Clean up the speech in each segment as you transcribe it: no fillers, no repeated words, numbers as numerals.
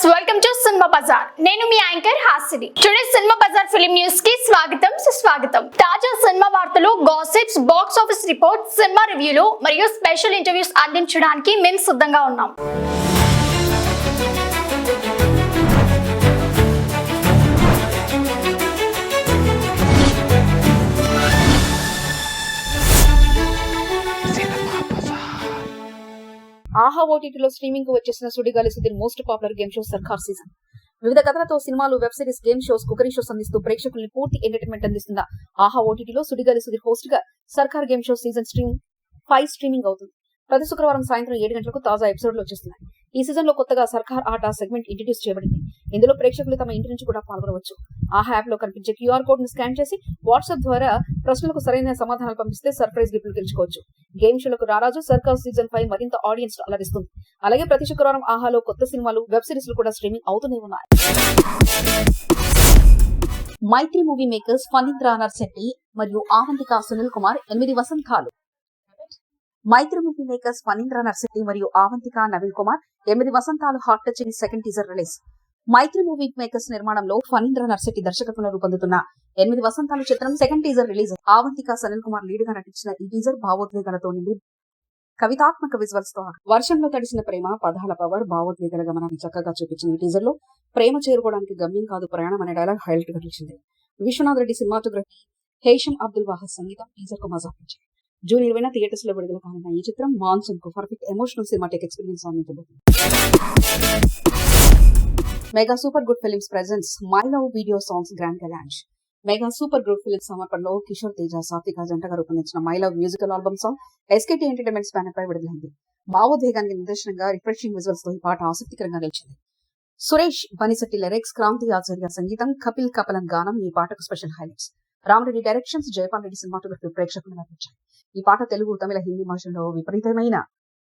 Welcome to Cinema Bazaar. నేను మీ anchor Hasini. Today Cinema Bazaar film news కి స్వాగతం సుస్వాగతం. తాజా సినిమా వార్తలు, గాసిప్స్, బాక్స్ ఆఫీస్ రిపోర్ట్, సినిమా రివ్యూలు మరియు స్పెషల్ ఇంటర్వ్యూస్ అందించడానికి మేము సిద్ధంగా ఉన్నాం. ఆహా ఓటీటీలో స్ట్రీమింగ్ కు వచ్చేసిన Sudigali Sudheer most popular game show Sarkaar season. వివిధ కథలతో సినిమాలు, web series, game shows, cookery shows అందిస్తూ ప్రేక్షకుల్ని పూర్తి ఎంటర్టైన్మెంట్ అందిస్తున్న ఆహా ఓటీటీలో సుడిగాలి సుధీర్ హోస్ట్ గా సర్కార్ గేమ్ షో సీజన్ 5 స్ట్రీమింగ్ అవుతుంది. ప్రతి శుక్రవారం సాయంత్రం 7 గంటలకు తాజా ఎపిసోడ్లు వచ్చేస్తున్నాయి. ఈ సీజన్ లో కొత్తగా సర్కార్ ఆట సెగ్మెంట్ ఇంట్రడ్యూస్ చేయబడింది. ఇందులో ప్రేక్షకులు తమ ఇంటి నుంచి కూడా పాల్గొనవచ్చు. ఆహా యాప్ లో కనిపించే క్యూఆర్ కోడ్ ను స్కాన్ చేసి వాట్సాప్ ద్వారా ప్రశ్నలకు సరైన సమాధానాలు పంపిస్తే సర్ప్రైజ్ గిఫ్ట్లు గెలుచుకోవచ్చు. గేమ్ షోలకు రారాజు సర్కార్ సీజన్ 5 మరింత ఆడియన్స్ అలరిస్తుంది. అలాగే ప్రతి శుక్రవారం ఆహాలో కొత్త సినిమాలు, వెబ్ సిరీస్ కూడా స్ట్రీమింగ్ అవుతూనే ఉన్నాయి. మైత్రి మూవీ మేకర్స్ ఫణీంద్ర నర్శెట్టి మరియు ఆవంతిక సునీల్ కుమార్ 8 వసంతాలు. మైత్రి మూవీ మేకర్స్ ఫణీంద్ర నర్శెట్టి మరియు Avantika Naveen Kumar 8 Vasantalu heart touching second teaser release. Mythri Movie Makers నిర్మాణంలో ఫణీంద్ర నర్శెట్టి దర్శకత్వంలో రూపొందుతున్న 8 వసంతాలు చిత్రం second teaser release. Avantika Sunil Kumar lead గా నటించిన ఈ టీజర్ భావోద్వేగాలతో నిండి కవితాత్మక విజువల్స్ తో వర్షంలో తడిసిన ప్రేమ, పదాల పవర్, భావోద్వేగాల గమనాన్ని చక్కగా చూపించిన ఈ టీజర్ లో ప్రేమ చేరుకోవడానికి గమ్యం కాదు ప్రయాణం అనే డైలాగ్ హైలైట్ గా నిలిచింది. విశ్వనాథ్ రెడ్డి సినిమాటోగ్రఫీ, హేషం అబ్దుల్ వాహద్ సంగీతం టీజర్ కు మజా ఇచ్చాయి. జూన్ 20న థియేటర్స్ లో విడుదల కానున్న ఈ చిత్రం మాన్సూన్ కు పర్ఫెక్ట్ ఎమోషనల్ సినిమాటిక్ ఎక్స్పీరియన్స్ అందించబోతుంది. Mega super good films presents my love video songs grand launch. Mega super good films సమర్పణలో కిషోర్ తేజ, సాత్విక జంటగా రూపొందించిన my love musical album song SKT entertainments banner పై విడుదలైంది. భావోద్వేగానికి నిదర్శనంగా రిఫ్రెషింగ్ విజువల్స్ తో ఈ పాట ఆసక్తికరంగా నిలిచింది. సురేష్ బనిశెట్టి లిరిక్స్, క్రాంతి ఆచార్య సంగీతం, కపిల్ కపలన్ గానం ఈ పాటకు special highlights. Rama Reddy directions, Jaipal Reddy cinematography ప్రేక్షకులు నటించాయి. ఈ పాట తెలుగు, తమిళ, హిందీ భాషల్లో విపరీతమైన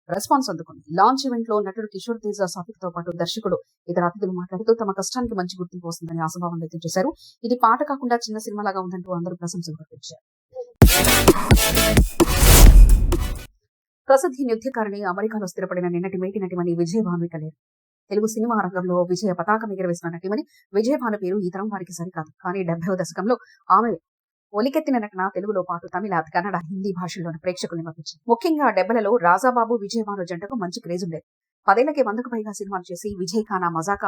రెస్పాన్స్ అందుకుంది. లాంచ్ ఈవెంట్ లో నటుడు కిషోర్ తేజ, సాత్వికతో పాటు దర్శకుడు, ఇతర అతిథులు మాట్లాడుతూ తమ కష్టానికి మంచి గుర్తింపు వస్తుందని ఆశాభావం వ్యక్తం చేశారు. ఇది పాట కాకుండా చిన్న సినిమాలాగా ఉందంటూ అందరూ ప్రశంసలు కురిపించారు. ప్రసిద్ధి నృత్యకారిణి, అమెరికాలో స్థిరపడిన నిన్నటి మేటి నటిమణి విజయభాను లేరు. తెలుగు సినిమా రంగంలో విజయ పతాకం ఎగరవేసిన నటిమణి విజయభాను పేరు ఈ తరం వారికి సరికాదు. కానీ 70వ దశకంలో ఆమె ఒలికెత్తిన నటన తెలుగులో పాటు తమిళ, కన్నడ, హిందీ భాషల్లోని ప్రేక్షకుల్ని మప్పించింది. ముఖ్యంగా 70లలో రాజాబాబు, విజయభాను జంటకు మంచి క్రేజ్ ఉండేది. 10 ఏళ్లకే 100కు పైగా సినిమాలు చేసి విజయభాను మజాకా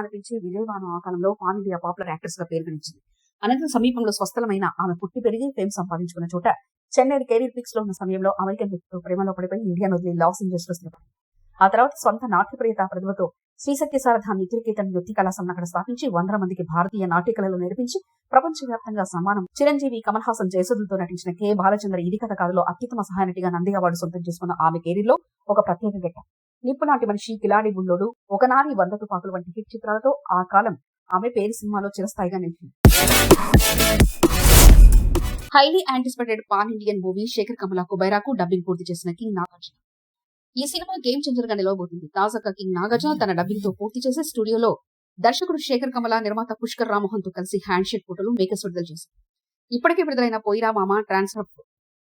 అనిపించి విజయభాను ఆ కాలంలో పాన్ ఇండియా పాపులర్ యాక్ట్రెస్ గా పేరు గడించింది. అనంతరం సమీపంలో స్వస్థలమైన ఆమె పుట్టి పెరిగి ఫేమ్ సంపాదించుకున్న చోట చెన్నై కెరీర్ పిక్స్ లో ఉన్న సమయంలో అమెరికన్ వ్యక్తితో ప్రేమలో పడిపోయి ఇండియాను వదిలి లాస్ ఏంజల్స్ లో స్థిరపడింది. ఆ తర్వాత సొంత నాట్యప్రియత ప్రతిభతో శ్రీ సత్యసారథ నిత్యకేతన్ నృత్య కళాశాలను అక్కడ స్థాపించి 100 మందికి భారతీయ నాట్య కళలు నేర్పించి ప్రపంచవ్యాప్తంగా సన్మానం. చిరంజీవి, కమల్ హాసన్, జయసుధులతో నటించిన కె బాలచంద్ర ఇది కథ కాదులో అత్యుత్తమ సహాయ నటిగా నంది అవార్డు సొంతం చేసుకున్న ఆమె కెరీర్ లో ఒక ప్రత్యేక ఘట్టం. నిప్పునాటి మనిషి, కిలాడి బుల్లోడు, ఒకనారి 100 తుపాకులు వంటి హిట్ చిత్రాలతో ఆ కాలం ఆమె పేరు సినిమాలో చిరస్థాయిగా నిలిచింది. Highly anticipated pan Indian movie Sekhar Kammula కుబైరాకు డబ్బింగ్ పూర్తి చేసిన కింగ్ నాగార్జున. ఈ సినిమా గేమ్ చేంజర్ గా నిలవబోతుంది. తాజాగా కింగ్ నాగార్జున తన డబ్బింగ్ తో పూర్తి చేసి స్టూడియోలో దర్శకుడు శేఖర్ కమల, నిర్మాత పుష్కర్ రామ్మోహన్ తో కలిసి హ్యాండ్ షేక్ ఫోటోలు మేకర్స్ విడుదల చేశారు. ఇప్పటికే విడుదలైన పోయిరా మామ, transfer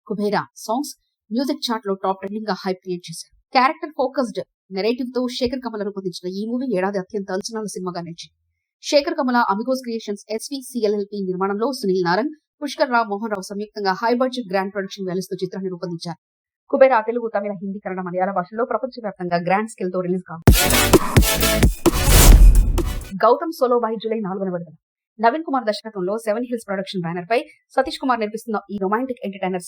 Kubera songs music chart లో టాప్ ట్రెండింగ్ గా హైప్ క్రియేట్ చేశారు. క్యారెక్టర్ ఫోకస్డ్ నెరేటివ్ తో శేఖర్ కమల రూపొందించిన ఈ మూవీ ఏడాది అత్యంత అంచనాల సినిమాగా నిలిచింది. Sekhar Kammula, Amigos creations, SVCLLP నిర్మాణంలో సునీల్ నారంగ్, పుష్కర్ రావ్, మోహన్ రావు సంయుక్తంగా high budget grand production values తో చిత్రాన్ని రూపొందించారు. కుబేరా తెలుగు, తమిళ, హిందీ, కన్నడ, మలయాళ భాషల్లో ప్రపంచవ్యాప్తంగా గ్రాండ్ స్కేల్ తో రిలీజ్ కావాలి. గౌతమ్ సోలోబాయి జూలై 4న విడుదల. నవీన్ కుమార్ దర్శకత్వంలో 7 హిల్స్ ప్రొడక్షన్ బ్యానర్ పై సతీష్ కుమార్ నిర్మిస్తున్న ఈ రొమాంటిక్ ఎంటర్టైనర్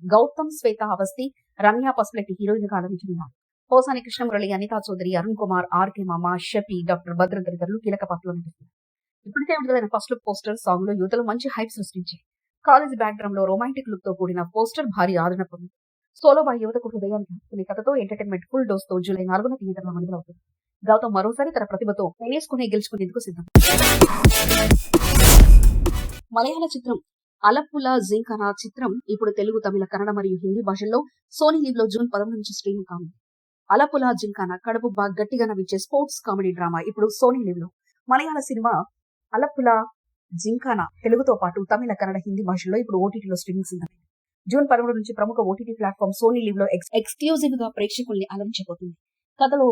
గౌతమ్, శ్వేత అవస్థి, రమ్య పసులెట్టి హీరోయిన్ గా ఆలపించనున్నారు. పోసాని కృష్ణమురళి, అనితా చౌదరి, అరుణ్ కుమార్, ఆర్కే మామ, షపి, డాక్టర్ భద్ర తదితరులు కీలక పాత్రలో నటిస్తున్నారు. ఇప్పటికే విడుదలైన ఫస్ట్ లుక్ పోస్టర్ సాంగ్ లో యువతలో మంచి హైప్ సృష్టించి కాలేజ్ బ్యాక్గ్రౌండ్ లో రొమాంటిక్ లుక్ తో కూడిన పోస్టర్ భారీ ఆదరణ పొందింది. సోలోబాయి యువతకు హృదయానికి హత్తుకునే కథతో ఎంటర్టైన్మెంట్ ఫుల్ డోస్ తో జూలై 4న థియేటర్లో విడుదలవుతుంది. గౌతమ్ మరోసారి తన ప్రతిభతో గెలుచుకునేందుకు సిద్ధం. మలయాళ చిత్రం అలప్పుల జింకానా చిత్రం ఇప్పుడు తెలుగు, తమిళ, కన్నడ మరియు హిందీ భాషల్లో సోనీ లీవ్ లో జూన్ 11 నుంచి స్ట్రీమింగ్ కానుంది. అలప్పుల జింకానా కడుపు బాగా గట్టిగా నవ్వించే స్పోర్ట్స్ కామెడీ డ్రామా ఇప్పుడు సోనీ లీవ్ లో. మలయాళ సినిమా అలప్పుల జింకానా తెలుగుతో పాటు తమిళ, కన్నడ, హిందీ భాషల్లో ఇప్పుడు ఓటీటీలో స్ట్రీమింగ్ సిద్ధమైంది. జూన్ 13 నుంచి ప్రముఖ ఓటీటీ ప్లాట్ఫామ్ సోనీ లీవ్ లో ఎక్స్క్లూజివ్ గా ప్రేక్షకుల్ని అలరించబోతుంది. కథలో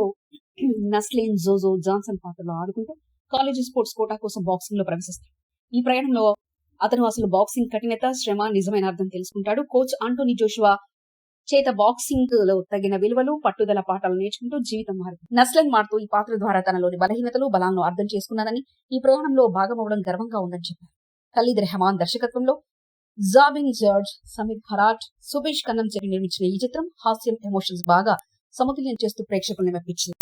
నస్లీన్ జోజో జాన్సన్ పాత్రలో ఆడుకుంటూ కాలేజీ స్పోర్ట్స్ కోటా కోసం బాక్సింగ్ లో ప్రవేశిస్తాడు. ఈ ప్రయాణంలో అతను అసలు బాక్సింగ్ కఠినత, శ్రమ, నిజమైన అర్థం తెలుసుకుంటాడు. కోచ్ ఆంటోనీ జోషువా చేత బాక్సింగ్ లో తగిన విలువలు, పట్టుదల పాఠాలు నేర్చుకుంటూ జీవితం మారింది. నస్లన్ మారుతూ ఈ పాత్ర ద్వారా తనలోని బలహీనతలు, బలాలను అర్థం చేసుకున్నానని, ఈ ప్రయాణంలో భాగమవడం గర్వంగా ఉందని చెప్పారు. ఖలీద్ రెహమాన్ దర్శకత్వంలో జాబిన్ జార్జ్, సమీర్ హరాట్, సుబేష్ కన్నం చేరి నిర్మించిన ఈ చిత్రం హాస్యం, ఎమోషన్స్ బాగా సమతుల్యం చేస్తూ ప్రేక్షకుల్ని మెప్పించింది.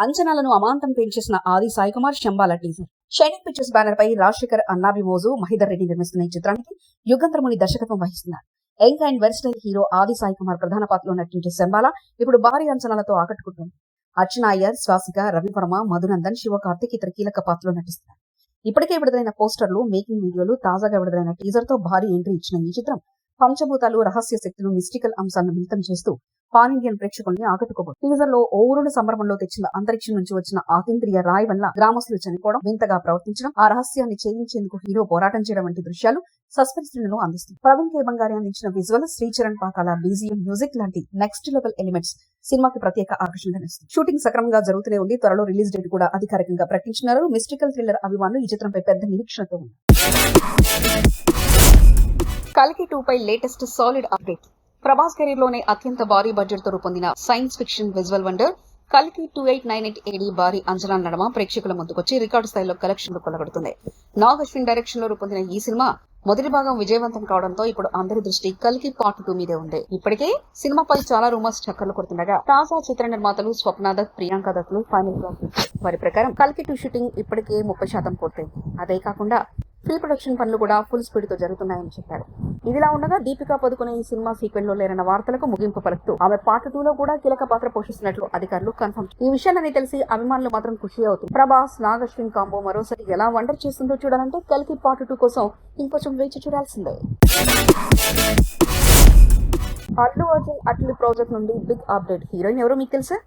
అంచనాలను అమాంతం పెంచేసిన Aadi Sai Kumar Shambhala teaser. Shining pictures banner పై రాజశేఖర్, అన్నాబిమోజు, మహిదర్ రెడ్డి నిర్మిస్తున్న ఈ చిత్రానికి యుగంధర్ముని దర్శకత్వం వహిస్తున్నారు. యంగ్ అండ్ వెర్సటైల్ హీరో ఆది సాయి కుమార్ ప్రధాన పాత్రలో నటించే శంబాల ఇప్పుడు భారీ అంచనాలతో ఆకట్టుకుంటుంది. అర్చన అయ్యర్, శ్వాసిక, రవివర్మ, మధునందన్, శివకార్తిక్ ఇతర కీలక పాత్రలో నటిస్తున్నారు. ఇప్పటికే విడుదలైన పోస్టర్లు, మేకింగ్ వీడియోలు, తాజాగా విడుదలైన టీజర్ తో భారీ ఎంట్రీ ఇచ్చిన ఈ చిత్రం పంచభూతాలు, రహస్య శక్తులు, మిస్టికల్ అంశాలను మిళితం చేస్తూ పాన్ ఇండియన్ ప్రేక్షకుల్ని ఆకట్టుకోబోతుంది. టీజర్ లో ఓరుడు సంబరమంలో తెచ్చిన అంతరిక్షం నుంచి వచ్చిన అతీంద్రియ రాయ్ వల్ల గ్రామస్తులు చనిపోవడం, వింతగా ప్రవర్తించడం, ఆ రహస్యాన్ని ఛేదించేందుకు హీరో పోరాటం చేయడం వంటి దృశ్యాలు సస్పెన్స్ ను అందిస్తుంది. ప్రవీణ్ కే బంగారి అందించిన visual, Sricharan Pakala BGM, music లాంటి నెక్స్ట్ లెవెల్ ఎలిమెంట్స్ సినిమాకి ప్రత్యేక ఆకర్షణగా నిలుస్తుంది. షూటింగ్ సక్రమంగా జరుగుతూనే ఉంది. త్వరలో రిలీజ్ డేట్ కూడా అధికారికంగా ప్రకటించినారు. మిస్టికల్ థ్రిల్లర్ అభిమానులు ఈ చిత్రంపై పెద్ద నిరీక్షణతో ఉన్నారు. కల్కి 2 పై latest solid update. Prabhas career లోనే అత్యంత భారీ బడ్జెట్ తో రూపొందిన సైన్స్ ఫిక్షన్ విజువల్ వండర్ కల్కి 2898 AD భారీ అంచనాల నడమ ప్రేక్షకుల ముందుకొచ్చి రికార్డు స్థాయిలో కలెక్షన్లు కొల్లగొడుతుంది. నాగ్ అశ్విన్ డైరెక్షన్ లో రూపొందిన ఈ సినిమా మొదటి భాగం విజయవంతం కావడంతో ఇప్పుడు అందరి దృష్టి కల్కి పార్ట్ 2 మీదే ఉంది. ఇప్పటికే సినిమాపై చాలా రూమర్స్ చక్కర్లు కొడుతుండగా తాజా చిత్ర నిర్మాతలు స్వప్న దత్, ప్రియాంక దత్లు ఫైనల్ గా వారి ప్రకారం కల్కి 2 షూటింగ్ ఇప్పటికే 30% పూర్తయింది. అదే కాకుండా ప్రీ ప్రొడక్షన్ పనులు కూడా ఫుల్ స్పీడ్ తో జరుగుతున్నాయని చెప్పారు. ఇదిలా ఉండగా దీపికా పదుకునే ఈ సినిమా సీక్వెల్ లో లేరన్న వార్తలకు ముగింపు పలుకుతూ ఆమె పార్ట్ 2 లో కూడా కీలక పాత్ర పోషిస్తున్నట్లు అధికారులు కన్ఫర్మ్. ఈ విషయాన్ని తెలిసి అభిమానులు మాత్రం ఖుషి అవుతుంది. ప్రభాస్, నాగ్ అశ్విన్ కాంబో మరోసారి ఎలా వండర్ చేస్తుందో చూడాలంటే కల్కి పార్ట్ 2 కోసం ఇంకొంచెం వేచి చూడాల్సిందే. అల్లు అర్జున్ అట్లీ ప్రాజెక్ట్ నుండి బిగ్ అప్డేట్. హీరోయిన్ ఎవరో మీకు తెలుసా?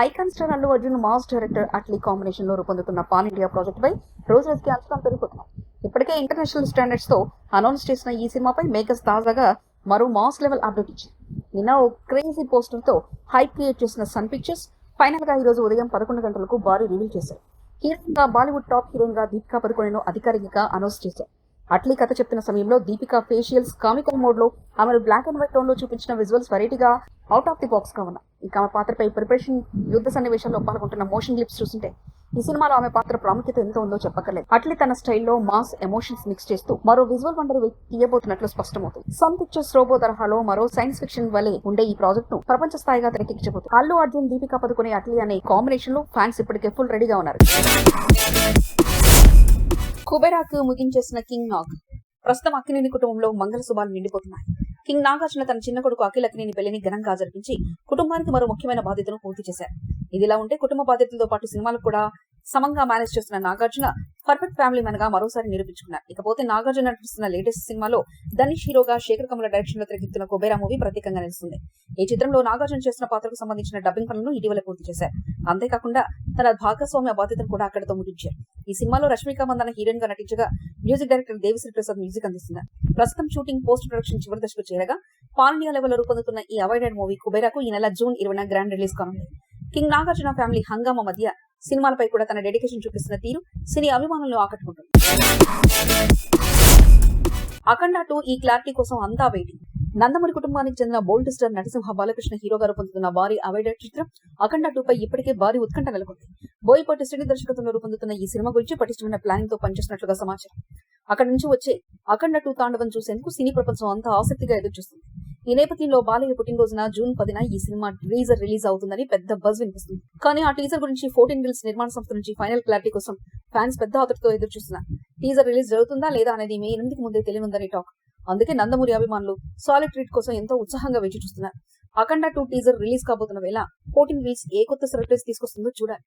Icon star Allu Arjun, mass director Atlee combination లో రూపొందుతున్న పాన్ ఇండియా ప్రాజెక్ట్ పై రోజు రోజుకి అంచనాలు పెరుగుతున్నాయి. ఇప్పటికే ఇంటర్నేషనల్ స్టాండర్డ్స్ తో అనౌన్స్ చేసిన ఈ సినిమాపై మేకర్స్ తాజాగా మరో మాస్ లెవెల్ అప్డేట్ ఇచ్చారు. నిన్న ఓ క్రేజీ పోస్టర్ తో హైప్ క్రియేట్ చేసిన సన్ పిక్చర్స్ ఫైనల్ గా ఈ రోజు ఉదయం 11 గంటలకు భారీ రివీల్ చేశారు. హీరోయిన్ గా బాలీవుడ్ టాప్ హీరోయిన్ గా దీపికా పదుకొనెను అధికారికంగా అనౌన్స్ చేశారు. అట్లీ కథ చెప్తున్న సమయంలో దీపికా ఫేషియల్స్ కామికల్ మోడ్ లో ఆమెను బ్లాక్ అండ్ వైట్ టోన్ లో చూపించిన విజువల్స్ వెరైటీగా అవుట్ ఆఫ్ ది బాక్స్ గా ఉన్నాయి. ఇక ఆమె పాత్రపై ప్రిపరేషన్, యుద్ధ సన్నివేశాల్లో పాల్గొంటున్న మోషన్ క్లిప్స్ చూస్తుంటే ఈ సినిమాలో ఆమె పాత్ర ప్రాముఖ్యత ఎంత ఉందో చెప్పక్కర్లేదు. అట్లీ తన స్టైల్లో మాస్, ఎమోషన్స్ మిక్స్ చేస్తూ మరో విజువల్ వండర్ తీయబోతున్నట్లు స్పష్టమవుతుంది. సన్ పిక్చర్స్ రోబో తరహాలో మరో సైన్స్ ఫిక్షన్ వలె ఉండే ఈ ప్రాజెక్ట్ ను ప్రపంచ స్థాయిగా తెరకెక్కించబోతుంది. అల్లు అర్జున్, దీపికా పదుకొనే అట్లీ అనే కాంబినేషన్ లో ఫ్యాన్స్ ఇప్పటికే ఫుల్ రెడీగా ఉన్నారు. కుబేరాకు ముగించేసిన కింగ్ నాగ్. ప్రస్తుతం అక్కినేని కుటుంబంలో మంగళ శుభాలు నిండిపోతున్నాయి. కింగ్ నాగార్జున తన చిన్న కొడుకు అఖిల్ అక్కినేని పెళ్లిని ఘనంగా జరిపించి కుటుంబానికి మరో ముఖ్యమైన బాధ్యతను పూర్తి చేశారు. ఇదిలా ఉంటే కుటుంబ బాధ్యతలతో పాటు సినిమాలకు కూడా సమంగా మేనేజ్ చేస్తున్న నాగార్జున పర్ఫెక్ట్ ఫ్యామిలీ మ్యాన్ గా మరోసారి నిరూపించుకున్నారు. ఇకపోతే నాగార్జున నటిస్తున్న లేటెస్ట్ సినిమాలో ధనుష్ హీరోగా శేఖర్ కమల డైరెక్షన్ లో తెరకెక్కుతున్న కుబేరా మూవీ ప్రత్యేకంగా నిలుస్తుంది. ఈ చిత్రంలో నాగార్జున చేస్తున్న పాత్రకు సంబంధించిన డబ్బింగ్ పనులను ఇటీవల పూర్తి చేశారు. అంతేకాకుండా తన భాగస్వామ్య బాధ్యతను కూడా అక్కడితో ముగించారు. ఈ సినిమాలో రష్మిక మందన హీరోయిన్ గా నటించగా music director Devi Sri Prasad music అందిస్తున్నారు. ప్రస్తుతం షూటింగ్, పోస్ట్ ప్రొడక్షన్ చివరి దశకు చేరగా పాన్ ఇండియా లెవెల్ లో రూపొందుతున్న ఈ అవాయిడెడ్ మూవీ కుబేరాకు ఈ నెల జూన్ 20న గ్రాండ్ రిలీజ్ కానుంది. కింగ్ నాగార్జున ఫ్యామిలీ హంగామా మధ్య సినిమాలపై కూడా తన డెడికేషన్ చూపిస్తున్న తీరు సినీ అభిమానులను ఆకట్టుకుంటుంది. అఖండ 2 ఈ క్లారిటీ కోసం అంతా వెయిటింగ్. నందమూరి కుటుంబానికి చెందిన బోల్డ్ స్టార్ నరసింహ బాలకృష్ణ హీరోగా రూపొందుతున్న భారీ అవాయిడెడ్ చిత్రం అఖండ 2 పై ఇప్పటికే భారీ ఉత్కంఠ నెలకొంది. బోయపాటి శ్రీని దర్శకత్వంలో రూపొందుతున్న ఈ సినిమా గురించి పటిష్టమైన ప్లానింగ్ తో పనిచేస్తున్నట్లుగా సమాచారం. అక్కడి నుంచి వచ్చే అఖండ 2 తాండవం చూసేందుకు సినీ ప్రపంచం అంతా ఆసక్తిగా ఎదురుచూస్తుంది. ఈ నేపథ్యంలో బాలయ్య పుట్టినరోజున జూన్ 10న ఈ సినిమా టీజర్ రిలీజ్ అవుతుందని పెద్ద బజ్ వినిపిస్తుంది. కానీ ఆ టీజర్ గురించి 14 Wheels నిర్మాణ సంస్థ నుంచి ఫైనల్ క్లారిటీ కోసం ఫ్యాన్స్ పెద్ద ఆతృతతో ఎదురుచూస్తున్నారు. టీజర్ రిలీజ్ జరుగుతుందా లేదా అనేది మే 8కి ముందే తెలియనుందని టాక్. అందుకే నందమూరి అభిమానులు సాలిడ్ ట్రీట్ కోసం ఎంతో ఉత్సాహంగా వేచి చూస్తున్నారు. అఖండ 2 టీజర్ రిలీజ్ కాబోతున్న వేళ 14 Wheels ఏ కొత్త సర్ప్రైజ్ తీసుకొస్తుందో చూడాలి.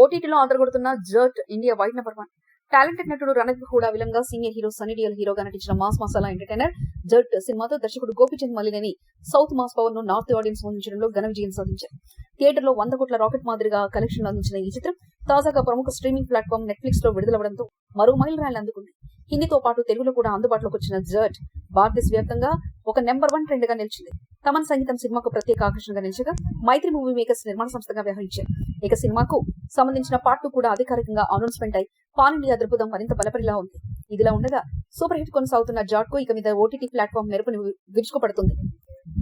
ఓటీటీలో ఆదరగొడుతున్న జర్ట్ ఇండియా వైడ్ నెంబర్ 1. టాలెంటెడ్ నటుడు రణబీర్ హూడా విలంగా సీనియర్ హీరో సన్నీ డియోల్ హీరోగా నటించిన మాస్ మసాలా ఎంటర్టైనర్ జర్ట్ సినిమాతో దర్శకుడు Gopichand Malineni south mass power ను నార్త్ ఆడియన్స్ ముందుంచడంలో ఘన విజయం సాధించారు. థియేటర్ లో 100 కోట్ల రాకెట్ మాదిరిగా కలెక్షన్లు అందించిన ఈ చిత్రం తాజాగా ప్రముఖ స్ట్రీమింగ్ ప్లాట్ఫామ్ నెట్ఫ్లిక్స్ లో విడుదలవడంతో మరో మైలురాయిని అందుకుంది. హిందీతో పాటు తెలుగులో కూడా అందుబాటులోకి వచ్చిన జర్ట్ భారతదేశ వ్యాప్తంగా ఒక నెంబర్ 1 ట్రెండ్ గా నిలిచింది. తమన్ సంగీతం సినిమాకు ప్రత్యేక ఆకర్షణగా నిలిచగా మైత్రి మూవీ మేకర్స్ నిర్మాణ సంస్థగా వ్యవహరించారు. ఇక సినిమాకు సంబంధించిన పార్ట్ 2 కూడా అధికారికంగా అనౌన్స్మెంట్ అయి పాన్ ఇండియా దృక్పథం మరింత బలపరిలా ఉంది. ఇదిలా ఉండగా సూపర్ హిట్ కొనసాగుతున్న జాట్ కు ఇక మీద ఓటీటీ ప్లాట్ఫామ్ మెరుపుని విరుచుకుపడుతుంది.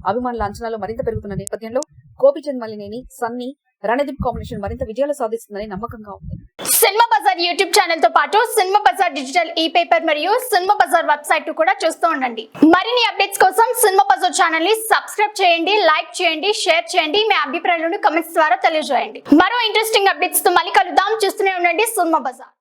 అభిమానుల అంచనాలు మరింత పెరుగుతున్న నేపథ్యంలో గోపీచంద్ మలినేని, సన్నీ, రణదీప్ కాంబినేషన్ మరింత విజయాలు సాధిస్తుందని నమ్మకంగా ఉంది. సినిమా బజార్ యూట్యూబ్ ఛానల్ తో పాటు సినిమా బజార్ డిజిటల్ ఈ పేపర్ మరియు సినిమా బజార్ వెబ్సైట్ కూడా చూస్తూ ఉండండి. మరిన్ని అప్డేట్స్ కోసం సినిమా బజార్ ఛానల్ ని సబ్స్క్రైబ్ చేయండి, లైక్ చేయండి, షేర్ చేయండి, మీ అభిప్రాయాలను కమెంట్స్ ద్వారా తెలియజేయండి. మరో ఇంట్రెస్టింగ్ అప్డేట్స్ తో మళ్ళీ కలుద్దాం. చూస్తూనే ఉండండి సినిమా బజార్.